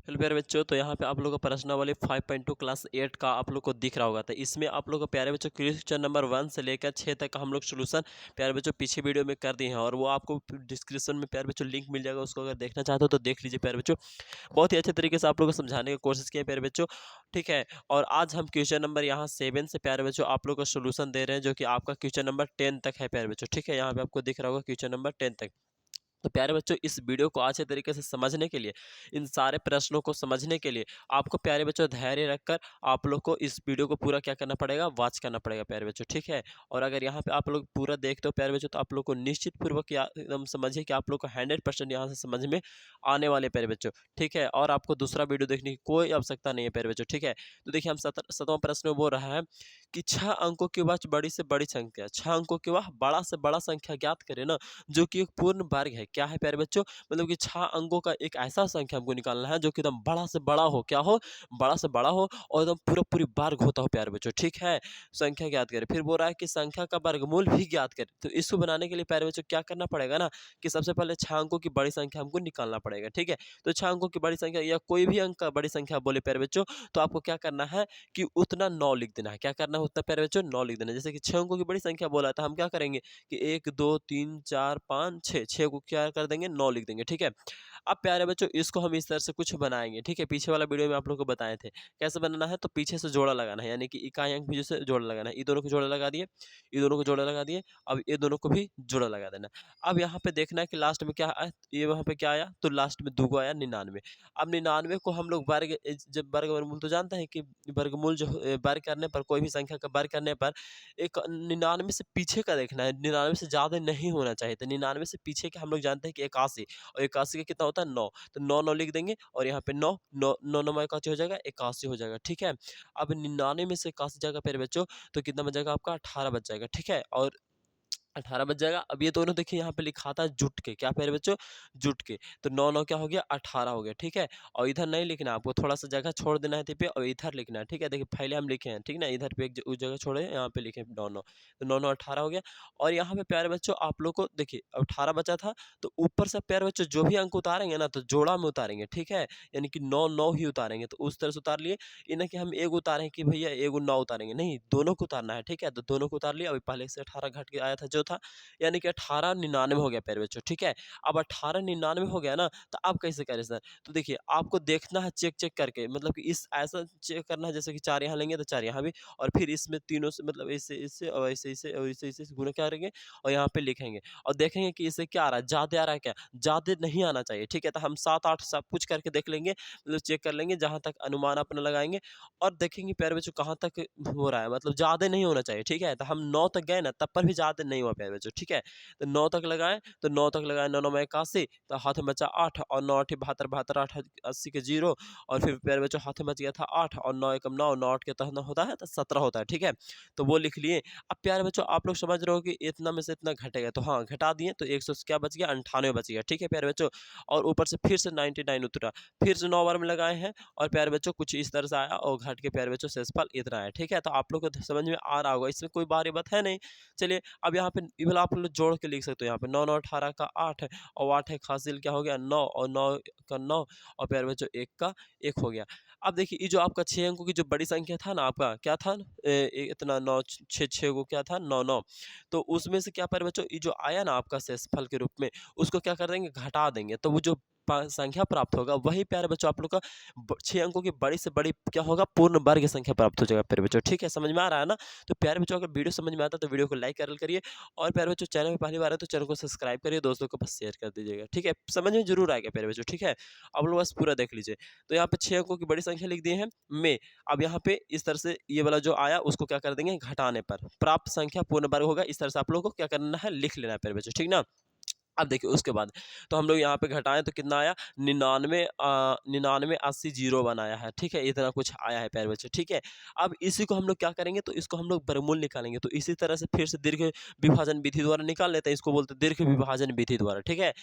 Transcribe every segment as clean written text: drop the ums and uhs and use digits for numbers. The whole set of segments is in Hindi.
हेलो प्यारे बच्चों, तो यहाँ पे आप लोगों का प्रश्नावली 5.2 क्लास 8 का आप लोग को दिख रहा होगा। तो इसमें आप लोग को प्यारे बच्चों क्वेश्चन नंबर 1 से लेकर 6 तक का हम लोग सोल्यूशन प्यारे बच्चों पीछे वीडियो में कर दिए हैं, और वो आपको डिस्क्रिप्शन में प्यारे बच्चों लिंक मिल जाएगा। उसको अगर देखना चाहते हो तो देख लीजिए प्यारे बच्चों। बहुत ही अच्छे तरीके से आप लोग को समझाने की कोशिश किया प्यारे बच्चों, ठीक है। और आज हम क्वेश्चन नंबर यहाँ 7 से प्यारे बच्चों आप लोग को सोल्यूशन दे रहे हैं, जो कि आपका क्वेश्चन नंबर 10 तक है प्यारे बच्चों, ठीक है। यहाँ पे आपको दिख रहा होगा क्वेश्चन नंबर 10 तक। तो प्यारे बच्चों, इस वीडियो को अच्छे तरीके से समझने के लिए, इन सारे प्रश्नों को समझने के लिए आपको प्यारे बच्चों धैर्य रखकर आप लोग को इस वीडियो को पूरा क्या करना पड़ेगा, वॉच करना पड़ेगा प्यारे बच्चों, ठीक है। और अगर यहाँ पे आप लोग पूरा देखते हो प्यारे बच्चों, तो आप लोग को निश्चित पूर्वक एकदम समझिए कि आप लोग को 100% यहाँ से समझ में आने वाले प्यारे बच्चों, ठीक है। और आपको दूसरा वीडियो देखने की कोई आवश्यकता नहीं है प्यारे बच्चों, ठीक है। तो देखिए, हम 7वां प्रश्न में बोल रहा है कि 6 अंकों के बाद बड़ी से बड़ी संख्या, 6 अंकों के बाद बड़ा से बड़ा संख्या ज्ञात करें ना, जो कि एक पूर्ण वर्ग है। क्या है प्यारे बच्चों? मतलब कि 6 अंकों का एक ऐसा संख्या हमको निकालना है जो कि एकदम बड़ा से बड़ा हो, क्या हो? बड़ा से बड़ा हो और एकदम पूरी वर्ग होता हो प्यारे बच्चों, ठीक है। संख्या ज्ञात करें। फिर बोल रहा है कि संख्या का वर्गमूल भी ज्ञात करें। तो इसको बनाने के लिए प्यारे बच्चों क्या करना पड़ेगा ना, कि सबसे पहले 6 अंकों की बड़ी संख्या हमको निकालना पड़ेगा, ठीक है। तो 6 अंकों की बड़ी संख्या या कोई भी अंक का बड़ी संख्या बोले प्यारे बच्चों, तो आपको क्या करना है कि उतना 9 लिख देना है। क्या करना है? उतना प्यारे बच्चों 9 लिख देना है। जैसे कि 6 अंकों की बड़ी संख्या बोला था, हम क्या करेंगे कि 1 2 3 4 5 6, 6 को क्या कर देंगे, 9 लिख देंगे, ठीक है। अब प्यारे बच्चों, इसको हम इस तरह से कुछ बनाएंगे, ठीक है। पीछे वाला वीडियो में आप लोग को बताए थे कैसे बनाना है। तो पीछे से जोड़ा लगाना है, यानी कि इकाई अंक भी से जोड़ा लगाना है। ये दोनों को जोड़ा लगा दिए, ये दोनों को जोड़ा लगा दिए। अब ये दोनों को भी जोड़ा लगा देना। अब यहाँ पे देखना है कि लास्ट में क्या आया। ये वहाँ पे क्या आया, तो लास्ट में 2 को आया, 99। अब 99 को हम लोग वर्ग, जब वर्ग वर्गमूल तो जानते हैं कि वर्गमूल जो वर्ग करने पर, कोई भी संख्या का वर्ग करने पर एक 99 से पीछे का देखना है, 99 से ज़्यादा नहीं होना चाहिए। तो 99 से पीछे का हम लोग जानते हैं कि 81, और 81 का कितना होता है, 9। तो 9 9 लिख देंगे, और यहाँ पे 9 9 9 9 में 81 हो जाएगा, 81 हो जाएगा, ठीक है। अब 99 में से 81 जाएगा प्यारे बच्चों, तो कितना बच जाएगा आपका, 18 बच जाएगा, ठीक है। और 18 बच जाएगा। अब ये दोनों देखिए यहाँ पे लिखा था जुट के, क्या प्यारे बच्चों, जुट के। तो 9 9 क्या हो गया, 18 हो गया, ठीक है। और इधर नहीं लिखना, आपको थोड़ा सा जगह छोड़ देना है पे, और इधर लिखना है, ठीक है। देखिए पहले हम लिखे हैं, ठीक ना, इधर पे एक उस जगह छोड़े, यहाँ पे लिखे 9 9। तो 9 9 18 हो गया। और यहाँ पे प्यारे बच्चों आप लोग को देखिए, अब 18 बचा था, तो ऊपर से प्यारे बच्चों जो भी अंक उतारेंगे ना, तो जोड़ा में उतारेंगे, ठीक है। यानी कि 9 9 ही उतारेंगे, तो उस तरह से उतार लिए। ये ना कि हम एक उतारें कि भैया एगो 9 उतारेंगे, नहीं, दोनों को उतारना है, ठीक है। तो दोनों को उतार लिया। अभी पहले से 18 घट के आया था जो था, यानी कि 1899 हो गया प्यारे बच्चों, ठीक है। अब 1899 हो गया ना, तो अब कैसे करें सर? तो देखिए, आपको देखना है चेक करके, मतलब कि इस ऐसा चेक करना है, जैसे कि 4 यहाँ लेंगे तो 4 यहाँ भी, और फिर इसमें तीनों से, मतलब इससे इससे और ऐसे इससे और इससे गुणा करेंगे, और यहाँ पे लिखेंगे, और देखेंगे कि इससे क्या आ रहा है, ज़्यादा आ रहा है क्या? ज़्यादा नहीं आना चाहिए, ठीक है। तो हम 7 8 सब कुछ करके देख लेंगे, मतलब चेक कर लेंगे, जहाँ तक अनुमान अपना लगाएंगे, और देखेंगे प्यारे बच्चों कहाँ तक हो रहा है, मतलब ज़्यादा नहीं होना चाहिए, ठीक है। तो हम 9 तक गए ना, तब पर भी ज़्यादा नहीं हुआ प्यारे बच्चों, ठीक है। तो 9 तक लगाएँ, तो 9 तक लगाएँ, 9 9 में 81, तो हाथ में बचा 8, और 9 8 72, 72 8 80 के 0, और फिर प्यारे बच्चों हाथ में बच गया था 8, और 9 एकम 9, 9 8 के तहत होता है तो 17 होता है, ठीक है। तो वो लिख लिए। अब प्यारे बच्चों आप लोग समझ रहे हो कि इतना में से इतना घटेगा, तो हाँ घटा दिए, तो 100 क्या बच गया, 98 बच गया, ठीक है प्यारे बच्चों। और ऊपर से फिर से 99 उतरा, फिर से 9 बार में लगाए हैं, और प्यारे बच्चों कुछ इस तरह से आया, और घट के प्यारे बच्चों शेषफल इतना आया, ठीक है। तो आप लोग को समझ में आ रहा होगा, इसमें कोई भारी बात है नहीं। चलिए, अब यहाँ पे ये वाला आप लोग जोड़ के लिख सकते हो। यहाँ पे 9 9 18 का 8 है, और 8 एक हासिल क्या हो गया, 9, और 9 का 9, और प्यारे बच्चों 1 का 1 हो गया। अब देखिए, ये जो आपका 6 अंकों की जो बड़ी संख्या था ना, आपका क्या था, इतना 9 6 6 को क्या था, 9 9। तो उसमें से क्या प्यारे बच्चों, ये जो आया ना आपका शेषफल के रूप में, उसको क्या कर देंगे, घटा देंगे। तो वो जो संख्या प्राप्त होगा, वही प्यारे बच्चों आप लोग का 6 अंकों की बड़ी से बड़ी क्या होगा, पूर्ण वर्ग संख्या प्राप्त हो जाएगा प्यारे बच्चों, ठीक है। समझ में आ रहा है ना? तो प्यारे बच्चों, अगर वीडियो समझ में आता है तो वीडियो को लाइक करिए, और प्यारे बच्चों चैनल में पहली बार है तो चैनल को सब्सक्राइब करिए, दोस्तों को बस शेयर कर दीजिएगा, ठीक है। समझ में जरूर आएगा प्यारे बच्चों, ठीक है। अब लोग बस पूरा देख लीजिए। तो यहाँ पे 6 अंकों की बड़ी संख्या लिख दिए हैं में। अब यहाँ पे इस तरह से ये वाला जो आया, उसको क्या कर देंगे, घटाने पर प्राप्त संख्या पूर्ण वर्ग होगा। इस तरह से आप लोगों को क्या करना है, लिख लेना है प्यारे बच्चों, ठीक ना। अब देखिए उसके बाद, तो हम लोग यहाँ पे घटाएं तो कितना आया, 99 99 80 0 बनाया है, ठीक है। इतना कुछ आया है प्यारे बच्चों, ठीक है। अब इसी को हम लोग क्या करेंगे, तो इसको हम लोग वर्गमूल निकालेंगे। तो इसी तरह से फिर से दीर्घ विभाजन विधि द्वारा निकाल लेते हैं, इसको बोलते हैं दीर्घ विभाजन विधि द्वारा, ठीक है।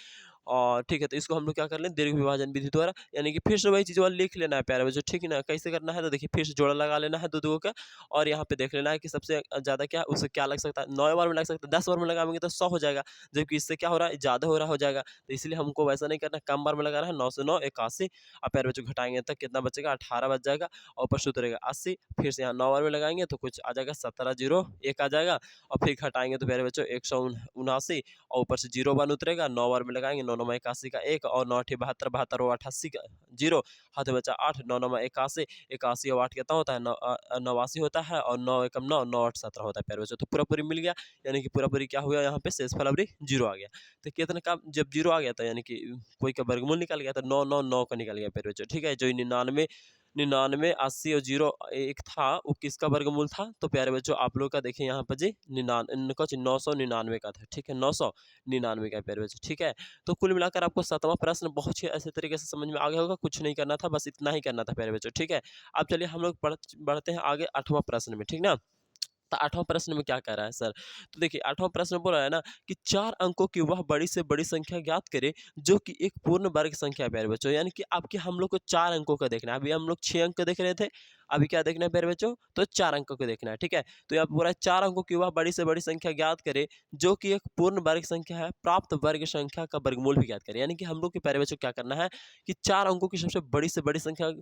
और ठीक है, तो इसको हम लोग क्या कर लें दीर्घ विभाजन विधि द्वारा, यानी कि फिर से वही चीज़ वाला लिख लेना है प्यारे बच्चों, ठीक है ना। कैसे करना है तो देखिए फिर से जोड़ा लगा लेना है दो का, और यहाँ पे देख लेना है कि सबसे ज़्यादा क्या उससे क्या लग सकता है, 9 बार में लग सकता है, 10 बार में लगाएंगे तो 100 हो जाएगा, जबकि इससे क्या हो रहा है ज़्यादा हो जाएगा, तो इसलिए हमको वैसा नहीं करना, कम बार में लगाना है। 9 से 9 81, अब प्यारे बच्चों घटाएंगे तक कितना बचेगा, 18 बच जाएगा, और ऊपर सूत्र रहेगा 80, फिर से यहाँ 9 बार में लगाएंगे तो कुछ आ जाएगा 17 0 1 आ जाएगा, और फिर घटाएंगे तो प्यारे बच्चों 179, और ऊपर से 0 1 उतरेगा, 9 बार में लगाएंगे, 9 9 81 का 1, और 9 8 72 72 और 88 का 0, हाथ में बचा 8, 9 9 81, 81 और 8 कितना होता है 89 होता है, और 9 1 9 9 8 17 होता है प्यारे बच्चों। तो पूरा पूरी मिल गया, यानी कि पूरा पूरी क्या हुआ यहाँ पे शेषफल अवधि 0 आ गया। तो कितने का जब 0 आ गया था, यानी कि कोई का वर्गमूल निकल गया, तो 9 9 9 का निकल गया प्यारे बच्चों, ठीक है। जो 99 99 80 और 0 एक था, वो किसका वर्गमूल था, तो प्यारे बच्चों आप लोग का देखिए यहाँ पर जी 999 का था, ठीक है, 999 का प्यारे बच्चों, ठीक है। तो कुल मिलाकर आपको 7वां प्रश्न बहुत ही अच्छे तरीके से समझ में आ गया होगा, कुछ नहीं करना था, बस इतना ही करना था प्यारे बच्चों, ठीक है। अब चलिए हम लोग बढ़ते हैं आगे 8वां प्रश्न में, ठीक ना। तो 8वां प्रश्न में क्या कह रहा है सर, तो देखिए 8वां प्रश्न बोल रहा है ना कि 4 अंकों की वह बड़ी से बड़ी संख्या ज्ञात करें जो कि एक पूर्ण वर्ग संख्या है प्यारे बच्चों, यानी कि आपके हम लोग को 4 अंकों का देखना है। अभी हम लोग 6 अंक देख रहे थे, अभी क्या देखना है प्यारे बच्चों, तो 4 अंकों को देखना है, ठीक है। तो यहाँ पूरा 4 अंकों की वह बड़ी से बड़ी संख्या ज्ञात करे जो कि एक पूर्ण वर्ग संख्या है, प्राप्त वर्ग संख्या का वर्गमूल भी ज्ञात करें, यानी कि हम लोग के प्यारे बच्चों क्या करना है कि 4 अंकों की सबसे बड़ी से बड़ी संख्या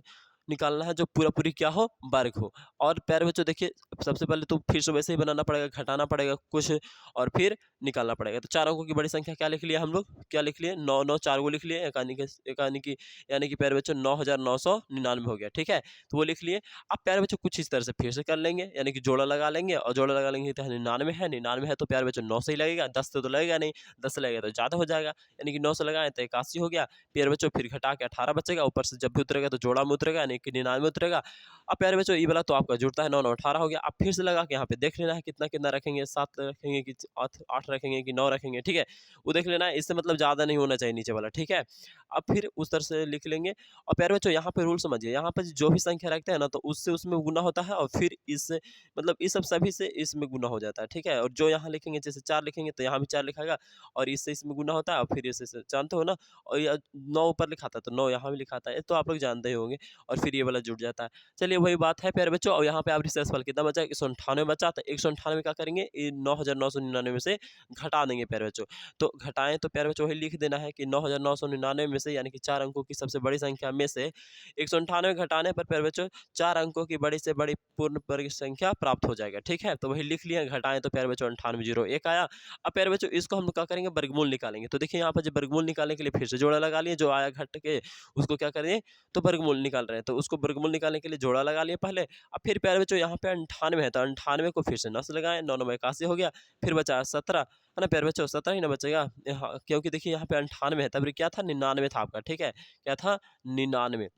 निकालना है जो पूरा पूरी क्या हो, वर्ग हो। और प्यारे बच्चों देखिए सबसे पहले तो फिर से वैसे ही बनाना पड़ेगा, घटाना पड़ेगा कुछ, और फिर निकालना पड़ेगा। तो 4 अंकों की बड़ी संख्या क्या लिख लिया हम लोग, क्या लिख लिए 9 9 4 को लिख लिए, यानी कि प्यारे बच्चों 9999 हो गया, ठीक है। तो वो लिख लिए। अब प्यारे बच्चों कुछ इस तरह से फिर से कर लेंगे, यानी कि जोड़ा लगा लेंगे, और जोड़ा लगा लेंगे तो 99 है तो प्यारे बच्चों 9 से ही लगेगा, 10 से तो लगेगा नहीं, 10 से लगेगा तो ज़्यादा हो जाएगा, यानी कि 9 से लगाएं तो 81 हो गया। प्यारे बच्चों फिर घटा के 18 बचेगा, ऊपर से जब भी उतरेगा तो जोड़ा में उतरेगा, यानी कि 99 उतरेगा। अब प्यारे बच्चों ये वाला तो आपका जुड़ता है 9 9 18 हो गया। अब फिर से लगा के यहाँ पे देख लेना है कितना कितना रखेंगे, 7 रखेंगे कि 8 रखेंगे कि 9 रखेंगे, ठीक है। वो देख लेना है, इससे मतलब ज़्यादा नहीं होना चाहिए नीचे वाला, ठीक है। अब फिर उस तरह से लिख लेंगे। और प्यारे बच्चों यहाँ पे रूल समझिए, यहाँ पे जो भी संख्या रखते हैं ना तो उससे उसमें गुना होता है, और फिर इससे मतलब इस सब सभी से इसमें गुना हो जाता है, ठीक है। और जो यहाँ लिखेंगे जैसे 4 लिखेंगे तो यहाँ भी 4 लिखाएगा, और इससे इसमें गुना होता है, और फिर इससे जानते हो ना, और ये 9 ऊपर लिखा था तो 9 यहाँ भी लिखा था, ये तो आप लोग जानते ही होंगे, और फिर ये वाला जुड़ जाता है। चलिए वही बात है प्यारे बच्चों, और यहाँ पे आप शेषफल कितना बचा, 198 बचा, तो 198 क्या करेंगे, 9999 में से घटा देंगे प्यारे बच्चों। तो घटाएं तो प्यारे बच्चों वही लिख देना है कि 9999 में से, यानी कि 4 अंकों की सबसे बड़ी संख्या में से 198 घटाने पर प्यारे बच्चों 4 अंकों की बड़ी से बड़ी पूर्ण वर्ग संख्या प्राप्त हो जाएगा, ठीक है। तो वही लिख लिया, घटाएं तो प्यारे बच्चों 9801 आया। अब प्यारे बच्चों इसको हम क्या करेंगे, वर्गमूल निकालेंगे। तो देखिए यहाँ पर जब वर्गमूल निकालने के लिए फिर से जोड़ा लगा लिए, जो आया घट के उसको क्या करें, तो वर्गमूल निकाल रहे हैं, तो उसको वर्गमूल निकालने के लिए जोड़ा लगा लिए पहले। अब फिर प्यारे बच्चों यहाँ पे 98 है, तो 98 को फिर से 9 से लगाएं, 9 9 81 हो गया, फिर बचा 17 है ना प्यारे बच्चों, 17 ही ना बचेगा, हाँ, क्योंकि देखिए यहाँ पे 98 है, तब क्या था 99 था आपका, ठीक है, क्या था 99।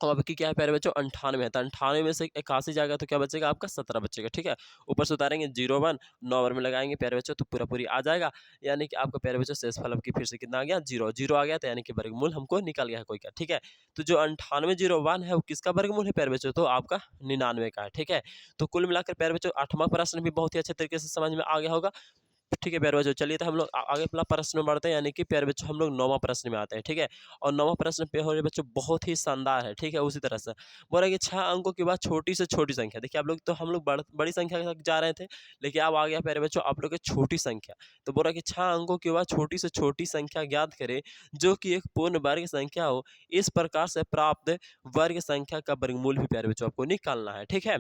अब की क्या है प्यारे बच्चों 98 है, तो 98 में से 81 जाएगा तो क्या बचेगा आपका 17 बचेगा, ठीक है। ऊपर से उतारेंगे 01, 9 ओवर में लगाएंगे प्यारे बच्चों तो पूरा पूरी आ जाएगा, यानी कि आपका प्यारे बच्चों शेषफल अब की फिर से कितना आ गया 0 0 आ गया, तो यानी कि वर्गमूल हमको निकल गया है कोई का, ठीक है। तो जो 9801 है वो किसका वर्गमूल है प्यारे बच्चों, तो आपका 99 का है, ठीक है। तो कुल मिलाकर प्यारे बच्चों 8वां प्रश्न भी बहुत ही अच्छे तरीके से समझ में आ गया होगा, ठीक है प्यारे बच्चों। चलिए तो हम लोग आगे अपना प्रश्न में बढ़ते हैं, यानी कि प्यारे बच्चों हम लोग 9वां प्रश्न में आते हैं, ठीक है। और 9वां प्रश्न पे हो रहे बच्चों बहुत ही शानदार है, ठीक है। उसी तरह से बोल रहा है कि 6 अंकों के बाद छोटी से छोटी संख्या, देखिए आप लोग तो हम लोग बड़ी संख्या तक जा रहे थे, लेकिन अब आ गया प्यारे बच्चों आप लोग की छोटी संख्या। तो बोल रहा है कि 6 अंकों के बाद छोटी से छोटी संख्या ज्ञात करें जो कि एक पूर्ण वर्ग संख्या हो, इस प्रकार से प्राप्त वर्ग संख्या का वर्गमूल भी प्यारे बच्चों आपको निकालना है, ठीक है।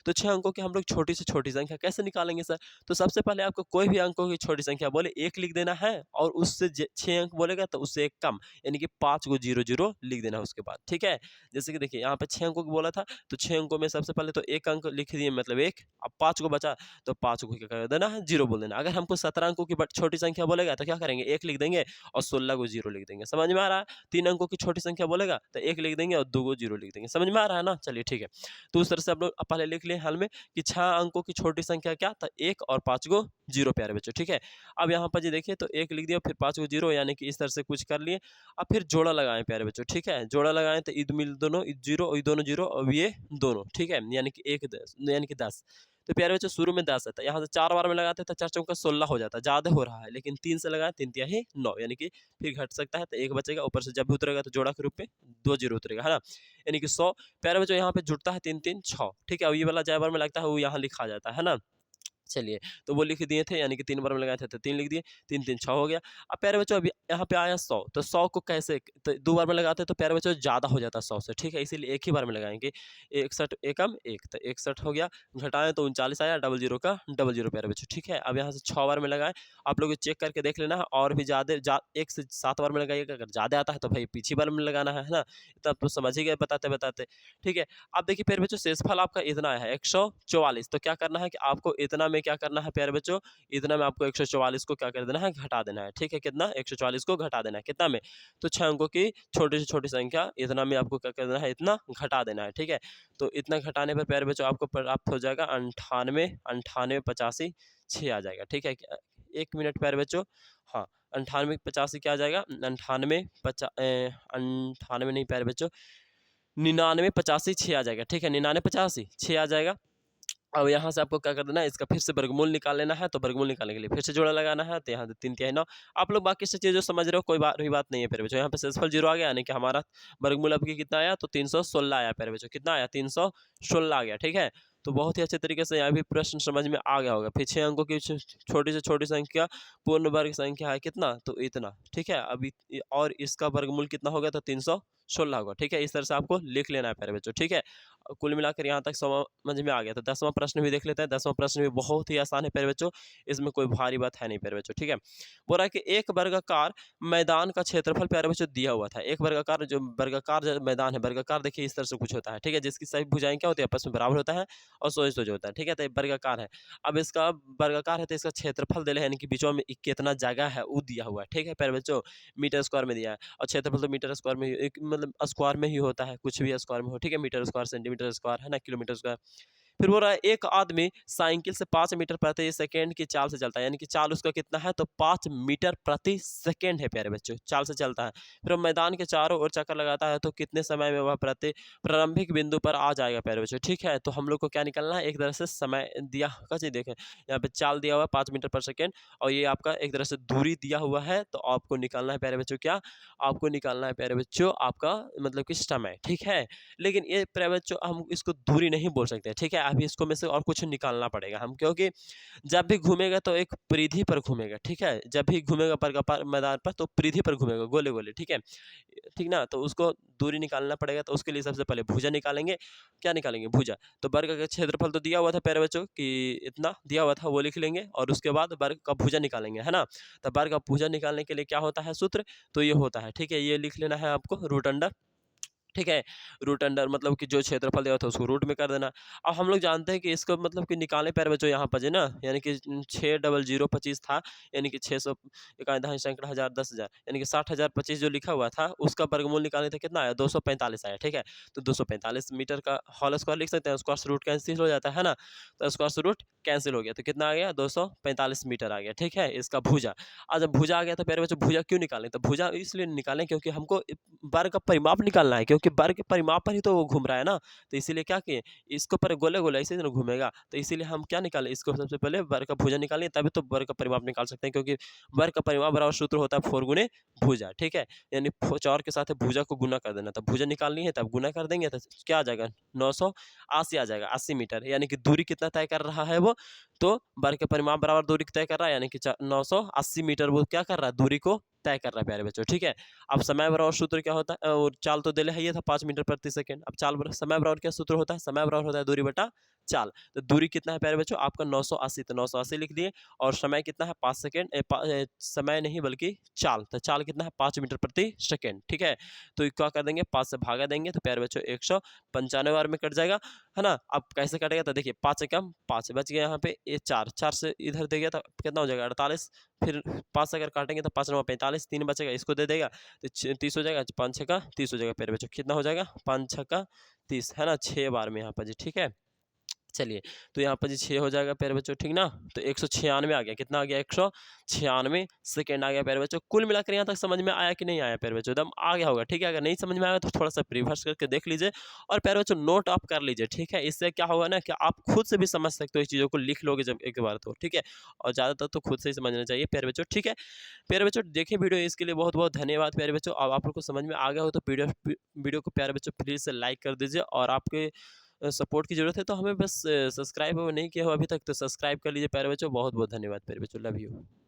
तो 6 अंकों की हम लोग छोटी से छोटी संख्या कैसे निकालेंगे सर, तो सबसे पहले आपको कोई भी अंकों की छोटी संख्या बोले 1 लिख देना है, और उससे 6 अंक बोलेगा तो उससे 1 कम, यानी कि 5 को 0 0 लिख देना है उसके बाद, ठीक है। जैसे कि देखिए यहाँ पे 6 अंकों को बोला था, तो 6 अंकों में सबसे पहले तो 1 अंक लिख दिए मतलब 1, अब 5 को बचा तो 5 को क्या कर देना है 0 बोल देना। अगर हमको 17 अंकों की छोटी संख्या बोलेगा तो क्या करेंगे 1 लिख देंगे और 16 को 0 लिख देंगे, समझ में आ रहा है। 3 अंकों की छोटी संख्या बोलेगा तो 1 लिख देंगे और 2 को 0 लिख देंगे, समझ में आ रहा है ना। चलिए ठीक है, तो उस तरह से आप लोग पहले लिख लिए हाल में कि 6 अंकों की छोटी संख्या क्या था 1 और 5 को 0 प्यारे बच्चों, ठीक है। अब यहाँ पर जी देखिए तो 1 लिख दिया फिर 5 को 0, यानी कि इस तरह से कुछ कर लिए। अब फिर जोड़ा लगाएं प्यारे बच्चों, ठीक है। जोड़ा लगाएं तो ईद मिल दोनों 0 और दोनों 0 और ये दोनों, ठीक है, यानी कि 1 10 यानी कि 10। तो प्यारे बच्चों शुरू में 10 है, तो यहाँ से 4 बार में लगाते हैं तो 4 चौका 16 हो जाता है, ज़्यादा हो रहा है, लेकिन 3 से लगाए 3 तिहाई 9, यानी कि फिर घट सकता है तो 1 बचेगा, ऊपर से जब भी उतरेगा तो जोड़ा के रूप में 2 जीरो उतरेगा, है ना, यानी कि 100। प्यारे बच्चों यहाँ पे जुड़ता है 3 3 6, ठीक है, अब ये वाला जय बार में लगता है वो यहाँ लिखा जाता है ना। चलिए, तो वो लिख दिए थे, यानी कि 3 बार में लगाए थे तो 3 लिख दिए, 3 3 6 हो गया। अब प्यारे बच्चों अभी यहाँ पे आया 100, तो 100 को कैसे, तो 2 बार में लगाते हैं तो प्यारे बच्चों ज़्यादा हो जाता है 100 से, ठीक है, इसीलिए एक ही बार में लगाएंगे। 61 एकम 1, तो 61 हो गया, घटाएं तो 39 आया, डबल जीरो का डबल जीरो प्यारे बच्चों, ठीक है। अब यहाँ से 6 बार में लगाएं, आप लोग चेक करके देख लेना है, और भी ज़्यादा 1 से 7 बार में लगाइएगा, अगर ज़्यादा आता है तो भाई पिछली बार में लगाना है ना, इतना तो समझ ही गए बताते बताते, ठीक है। अब देखिए प्यारे बच्चों शेषफल आपका इतना है 144, तो क्या करना है कि आपको इतना में क्या करना है प्यारे बच्चों, इतना में आपको 144 को क्या कर देना है, घटा देना है, ठीक है। कितना, 144 को घटा देना है, कितना में, तो 6 अंकों की छोटी से छोटी संख्या इतना में आपको क्या कर देना है, इतना घटा देना है, ठीक है। तो इतना घटाने पर प्यारे बच्चों आपको प्राप्त हो जाएगा 98 98 85 6 आ जाएगा, ठीक है। 1 मिनट प्यारे बच्चों, हाँ 98 85 क्या आ जाएगा, 98 नहीं प्यारे बच्चों, 99 85 6 आ जाएगा, ठीक है, 99 85 6 आ जाएगा। अब यहाँ से आपको क्या कर देना है, इसका फिर से वर्गमूल निकाल लेना है, तो वर्गमूल निकालने के लिए फिर से जोड़ा लगाना है, तो यहाँ से 3 तिहाई 9। आप लोग बाकी से चीज़ें समझ रहे हो, कोई बात नहीं है प्यारे बच्चों। यहाँ पे शेषफल 0 आ गया, यानी कि हमारा वर्गमूल आपकी कितना आया, तो 316 आया प्यारे बच्चों, कितना आया, 316 आ गया, ठीक है। तो बहुत ही अच्छे तरीके से यहाँ भी प्रश्न समझ में आ गया होगा। फिर 6 अंकों की छोटी से छोटी संख्या पूर्ण वर्ग संख्या है कितना, तो इतना, ठीक है। अभी और इसका वर्गमूल कितना होगा, तो 316 होगा, ठीक है। इस तरह से आपको लिख लेना है प्यारे बच्चों, ठीक है। कुल मिलाकर यहाँ तक समझ में आ गया। तो 10वां प्रश्न भी देख लेते हैं। 10वां प्रश्न भी बहुत ही आसान है प्यारे बच्चों, इसमें कोई भारी बात है नहीं प्यारे बच्चों, ठीक है। बोल रहा है कि एक वर्गाकार मैदान का क्षेत्रफल प्यारे बच्चों दिया हुआ था। एक वर्गाकार जो मैदान है, वर्गाकार देखिए इस तरह से कुछ होता है, ठीक है, जिसकी सभी भुजाएं क्या होती है, आपस में बराबर होता है और सोए सोज होता है, ठीक है। तो वर्गाकार है, अब इसका वर्गाकार है तो इसका क्षेत्रफल दे रहे हैं, यानी कि बीचों में कितना जगह है वो दिया हुआ है, ठीक है प्यारे बच्चों, मीटर स्क्वायर में दिया है, और क्षेत्रफल तो मीटर स्क्वायर में एक मतलब स्क्वायर में ही होता है, कुछ भी स्क्वायर में हो, ठीक है, मीटर स्क्वायर सेंटीमीटर स्क्वायर है ना, किलोमीटर स्क्वायर। फिर बोल रहा है एक आदमी साइकिल से 5 मीटर प्रति सेकंड की चाल से चलता है, यानी कि चाल उसका कितना है, तो 5 मीटर प्रति सेकंड है प्यारे बच्चों, चाल से चलता है। फिर वो मैदान के चारों ओर चक्कर लगाता है, तो कितने समय में वह प्रारंभिक बिंदु पर आ जाएगा प्यारे बच्चों, ठीक है। तो हम लोग को क्या निकलना है, एक तरह से समय दिया का चीज देखें, यहाँ पे चाल दिया हुआ है 5 मीटर पर सेकेंड, और ये आपका एक तरह से दूरी दिया हुआ है, तो आपको निकालना है प्यारे बच्चों क्या, आपको निकालना है प्यारे बच्चों आपका मतलब कि समय, ठीक है। लेकिन ये प्यारे बच्चों हम इसको दूरी नहीं बोल सकते, ठीक है, अभी इसको में से और कुछ निकालना पड़ेगा हम, क्योंकि जब भी घूमेगा तो एक परिधि पर घूमेगा, ठीक है, जब भी घूमेगा मैदान पर तो परिधि पर घूमेगा, गोले गोले, ठीक है, ठीक ना। तो उसको दूरी निकालना पड़ेगा, तो उसके लिए सबसे पहले भुजा निकालेंगे। क्या निकालेंगे, भुजा। तो वर्ग का क्षेत्रफल तो दिया हुआ था प्यारे बच्चों कि इतना दिया हुआ था, वो लिख लेंगे, और उसके बाद वर्ग का भुजा निकालेंगे, है ना। तो वर्ग का भुजा निकालने के लिए क्या होता है सूत्र, तो ये होता है, ठीक है, ये लिख लेना है आपको, रूट अंडर, ठीक है, रूट अंडर मतलब कि जो क्षेत्रफल दिया था उसको रूट में कर देना। अब हम लोग जानते हैं कि इसको मतलब कि निकाले प्यारे बच्चों यहाँ पर ना, यानी कि 60025 था, यानी कि 600 इकाई सैकड़ा हज़ार 10,000, यानी कि 60,025 जो लिखा हुआ था उसका वर्गमूल निकालने थे, कितना आया, 245 आया, ठीक है। तो 245 मीटर का होल स्क्वायर लिख सकते हैं, स्क्वायर रूट कैंसिल हो जाता है ना, तो स्क्वायर रूट कैंसिल हो गया, तो कितना आ गया, 245 मीटर आ गया, ठीक है, इसका भुजा। आज जब भुजा आ गया तो प्यारे बच्चों भुजा क्यों निकालें, तो भुजा इसलिए निकालें क्योंकि हमको वर्ग का परिमाप निकालना है, क्योंकि वर्ग के परिमाप पर ही तो वो घूम रहा है ना, तो इसीलिए क्या किए, इसको पर गोले गोले ऐसे ही ना घूमेगा, तो इसीलिए हम क्या निकालें, इसको सबसे पहले वर्ग का भुजा निकालें, तभी तो वर्ग का परिमाप निकाल सकते हैं, क्योंकि वर्ग का परिमाप बराबर सूत्र होता है 4 गुने भुजा, ठीक है, यानी 4 के साथ भुजा को गुना कर देना, तब भुजा निकालनी है, तब गुना कर देंगे तो क्या आ जाएगा, 980 आ जाएगा, 80 मीटर, यानी कि दूरी कितना तय कर रहा है वो, तो वर्ग के परिमाप बराबर दूरी तय कर रहा है, यानी कि 980 मीटर वो क्या कर रहा है, दूरी को तय कर रहा है प्यारे बच्चों, ठीक है। अब समय बराबर सूत्र क्या होता है, और चाल तो दिले है ये था 5 मीटर प्रति सेकंड, अब समय बराबर क्या सूत्र होता है, समय बराबर होता है दूरी बटा चाल, तो दूरी कितना है प्यारे बच्चों आपका 980, तो 980 लिख दिए, और समय कितना है 5 सेकेंड, समय नहीं बल्कि चाल, तो चाल कितना है 5 मीटर प्रति सेकेंड, ठीक है। तो क्या कर देंगे, 5 से भागा देंगे, तो प्यारे बच्चों 195 बार में कट जाएगा, है ना। अब कैसे कटेगा, तो देखिए 5 से कम 5 बच गया, यहाँ पे ये 4 से इधर दे गया तो कितना हो जाएगा 48, फिर 5 से अगर काटेंगे तो 5 9 45, 3 बचेगा, इसको दे देगा तो 30 हो जाएगा, 5 6 का 30 हो जाएगा प्यारे बच्चों, कितना हो जाएगा 5 6 का 30, है ना, 6 बार में यहाँ पर जी, ठीक है। चलिए, तो यहाँ पर जी 6 हो जाएगा प्यारे बच्चों, ठीक ना? तो 196 आ गया, कितना आ गया 196 सेकंड आ गया प्यारे बच्चों। कुल मिलाकर यहाँ तक समझ में आया कि नहीं आया प्यारे बच्चों? एकदम आ गया होगा, ठीक है? अगर नहीं समझ में आया तो थोड़ा-सा रिवर्स करके देख लीजिए और प्यारे बच्चों नोट आप कर लीजिए, ठीक है? इससे क्या होगा ना कि आप खुद से भी समझ सकते हो इस चीज़ों को, लिख लोगे जब एक बार तो, ठीक है? और ज़्यादातर तो खुद से ही समझना चाहिए प्यारे बच्चों, ठीक है? प्यारे बच्चों देखिए वीडियो, इसके लिए बहुत-बहुत धन्यवाद प्यारे बच्चों। अब आप लोग को समझ में आ गया हो तो वीडियो को प्यारे बच्चों प्लीज़ से लाइक कर दीजिए और आपके सपोर्ट की ज़रूरत है तो हमें बस सब्सक्राइब नहीं किया हो अभी तक तो सब्सक्राइब कर लीजिए प्यारे बच्चों। बहुत-बहुत धन्यवाद प्यारे बच्चों। Love you.